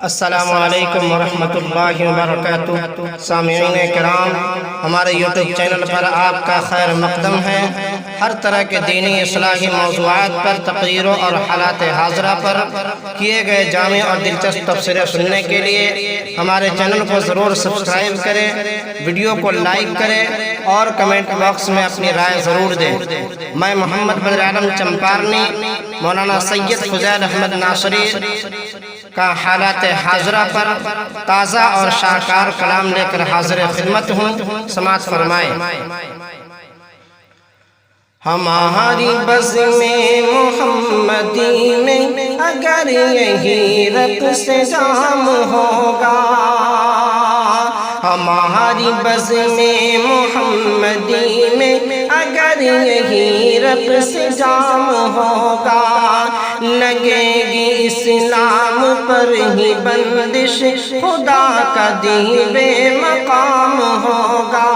السلام علیکم ورحمۃ اللہ وبرکاتہ۔ سامعین کرام، ہمارے یوٹیوب چینل پر آپ کا خیر مقدم ہے۔ ہر طرح کے دینی اصلاحی موضوعات پر تقریروں اور حالات حاضرہ پر کیے گئے جامع اور دلچسپ تبصرے سننے کے لیے ہمارے چینل کو ضرور سبسکرائب کریں، ویڈیو کو لائک کریں اور کمنٹ باکس میں اپنی رائے ضرور دیں۔ میں محمد بدر عالم چمپارنی مولانا سید فضیل احمد ناصری کا حالات حاضرہ پر تازہ اور شاہکار کلام لے کر حاضر خدمت ہوں، سماعت فرمائیں۔ ہماری بزم محمدی میں اگر یہی رقص جام ہوگا، ہماری بزم محمدی میں اگر یہی رقص جام ہوگا، لگے گی اسلام پر ہی بندش، خدا کا دین بے مقام ہوگا۔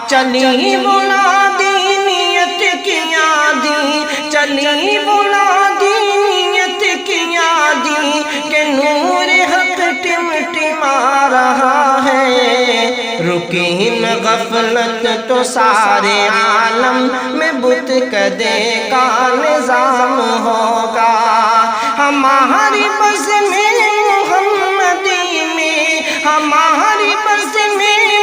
چلی منادی نیت کی یادی، چلی منادی نیت کی یادی، کہ نور حق ٹمٹما رہا ہے۔ رکی نہ غفلت تو سارے عالم میں بت کدے کا نظام ہوگا۔ ہماری بزم محمدی میں، ہماری بزم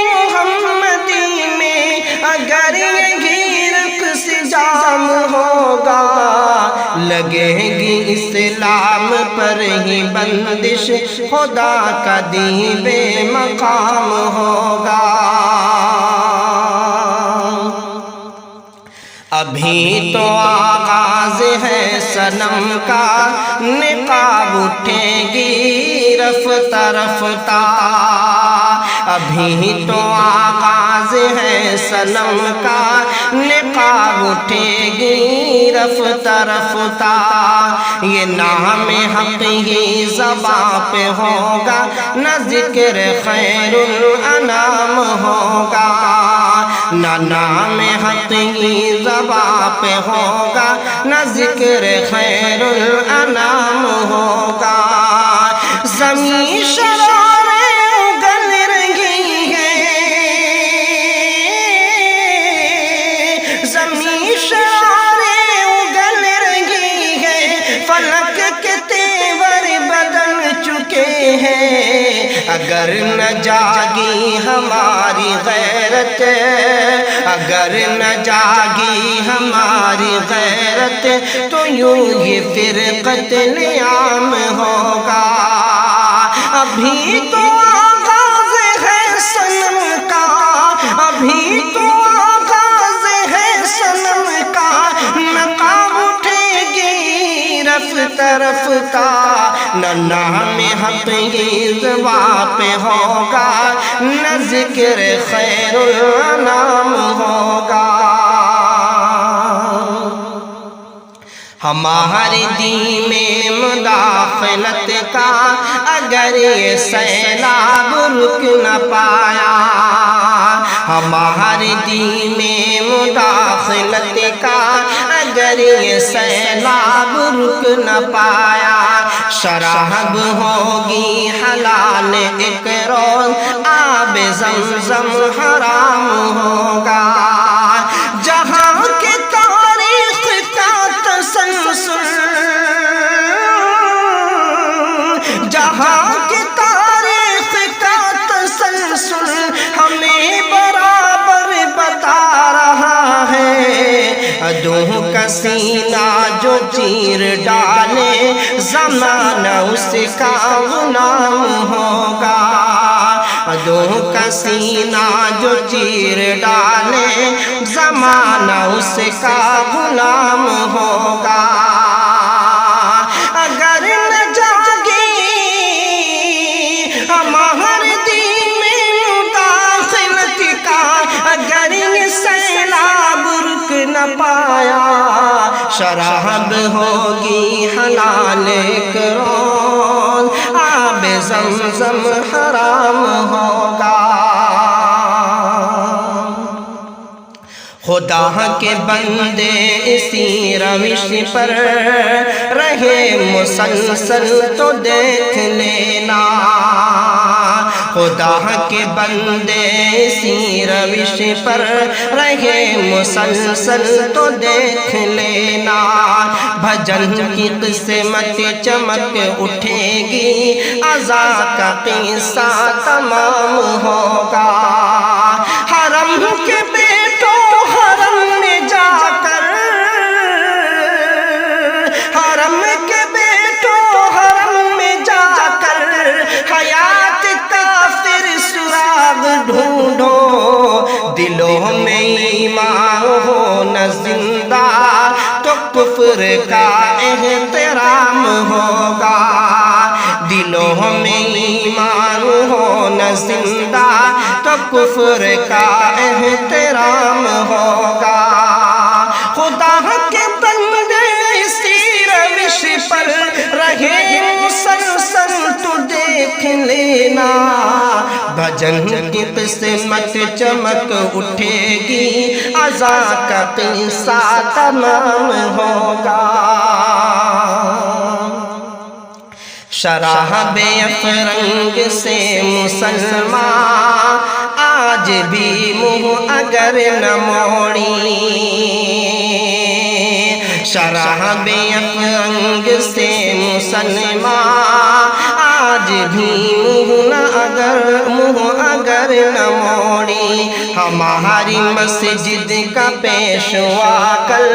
محمدی میں اگر یہی رقص جام ہوگا، لگے گی اسلام پر ہی بندش، خدا کا دین بے مقام ہوگا۔ ابھی تو آغاز ہے صنم کا، نقاب اٹھے گی رفتہ رفتہ۔ ابھی تو آغاز ہے صنم کا، نقاب اٹھے گی رفتہ رفتہ۔ یہ نام حق ہی زباں پہ ہوگا، نہ ذکر خیر الانام ہوگا۔ نہ نام حق ہی زباں پہ ہوگا، نہ ذکر خیر الانام ہوگا۔ زمین شراریں اگل رہی ہے، زمین شراریں اگل رہی ہے، فلک کے تیور بدل چکے ہیں۔ اگر نہ جاگی ہماری غیرت، اگر نہ جاگی ہماری غیرت، تو یوں ہی پھر قتل عام ہوگا۔ ابھی تو آغاز ہے صنم کا، ابھی تو آغاز ہے صنم کا، نقاب اٹھے گی رفتہ رفتہ۔ نہ نام حق ہی زباں پہ ہوگا، نہ ذکر خیر الانام ہوگا۔ ہمارے دین میں مداخلت کا اگر یہ سیلاب رک نہ پایا، ہمارے دین میں مداخلت کا اگر یہ سیلاب رک نہ پایا، شراب ہوگی حلال ایک روز، آب زمزم حرام ہوگا۔ جہاں کے تاریخ کا تسلسل، جہاں کے تاریخ کا تسلسل ہمیں برابر بتا رہا ہے۔ عدو کا سینہ جو چیر ڈالے، زمانہ اس کا غلام ہوگا۔ عدو کا سینہ جو چیر ڈالے، زمانہ اس کا غلام ہوگا۔ اگر نہ جاگی ہمارے دین میں مداخلت کا، اگر یہ سیلاب رک نہ پایا، شراب ہوگی حلال ایک روز، آب زمزم حرام ہوگا۔ خدا کے بندے اسی روش پر رہے مسلسل تو دیکھ لینا، خدا کے بندے اسی روش پر رہے مسلسل تو دیکھ لینا، بھجن کی قسمت چمک اٹھے گی، عزا کا قصہ تمام ہوگا، حرم کے بیٹوں حرم میں جا کر، حرم کے بیٹوں حرم میں جا کر حیات کا پھر سراغ ڈھونڈو، دلوں میں ایمان ہو نہ زندہ تو کفر کا احترام ہوگا، دلوں میں ایمان ہو نہ زندہ تو کفر کا احترام ہوگا، خدا کے بندے اسی روش پر رہے مسلسل تو دیکھ لینا، بھجن کی قسمت چمک اٹھے گی، عزا کا قصہ تمام ہوگا، شراب افرنگ سے مسلمان آج بھی منہ اگر نہ موڑی، شراب افرنگ سے مسلمان آج بھی منہ اگر نہ موڑی، ہماری مسجد کا پیشوا کل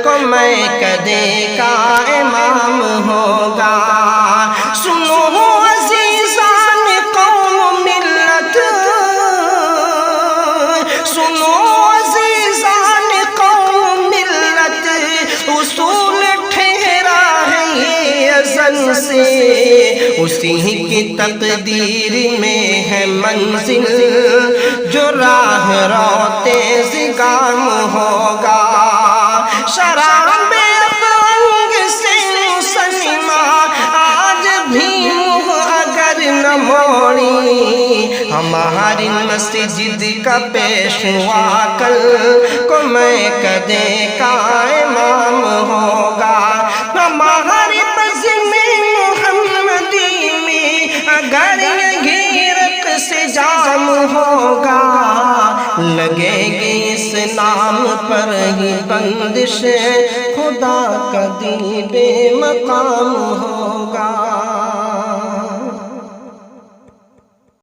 کو میں کدے کا امام ہوگا، سنو عزیزان قوم ملت، سنو عزیزان قوم ملت، اصول ٹھہرا ہے یہ ازل سے، اسی کی تقدیر میں ہے منزل، جو راہ رو تیز گام ہوگا، شراب افرنگ سے مسلمان آج بھی منہ اگر نہ موڑی، ہماری مسجد کا پیشوا کل کو میں کدے کا امام ہوگا، ہماری بزم محمدی میں اگر یہی رقص جام ہوگا، لگے گی اس نام پر ہی بندش، خدا کا دل بے مقام ہوگا۔